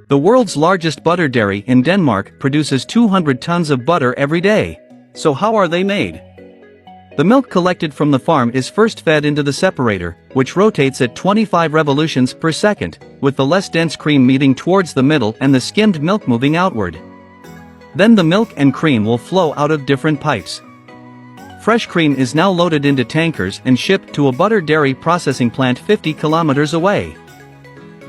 The world's largest butter dairy in Denmark produces 200 tons of butter every day. So how are they made? The milk collected from the farm is first fed into the separator, which rotates at 25 revolutions per second, with the less dense cream meeting towards the middle and the skimmed milk moving outward. Then the milk and cream will flow out of different pipes. Fresh cream is now loaded into tankers and shipped to a butter dairy processing plant 50 kilometers away.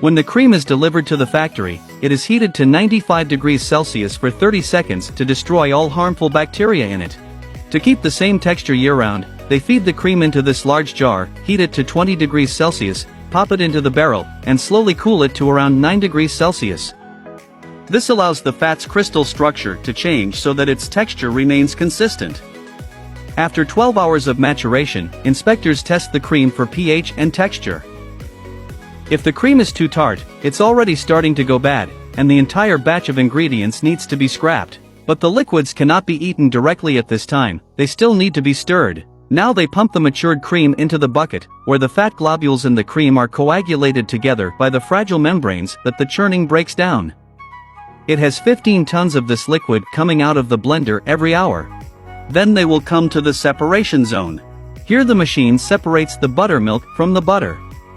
When the cream is delivered to the factory, it is heated to 95 degrees Celsius for 30 seconds to destroy all harmful bacteria in it. To keep the same texture year-round, they feed the cream into this large jar, heat it to 20 degrees Celsius, pop it into the barrel, and slowly cool it to around 9 degrees Celsius. This allows the fat's crystal structure to change so that its texture remains consistent. After 12 hours of maturation, inspectors test the cream for pH and texture. If the cream is too tart, it's already starting to go bad, and the entire batch of ingredients needs to be scrapped. But the liquids cannot be eaten directly at this time, they still need to be stirred. Now they pump the matured cream into the bucket, where the fat globules in the cream are coagulated together by the fragile membranes that the churning breaks down. It has 15 tons of this liquid coming out of the blender every hour. Then they will come to the separation zone. Here the machine separates the buttermilk from the butter.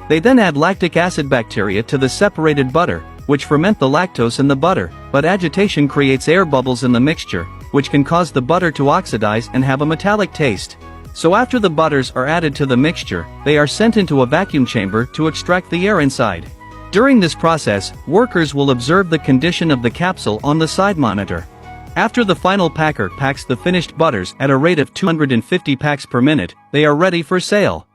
They then add lactic acid bacteria to the separated butter, which ferment the lactose in the butter, but agitation creates air bubbles in the mixture, which can cause the butter to oxidize and have a metallic taste. So after the butters are added to the mixture, they are sent into a vacuum chamber to extract the air inside. During this process, workers will observe the condition of the capsule on the side monitor. After the final packer packs the finished butters at a rate of 250 packs per minute, they are ready for sale.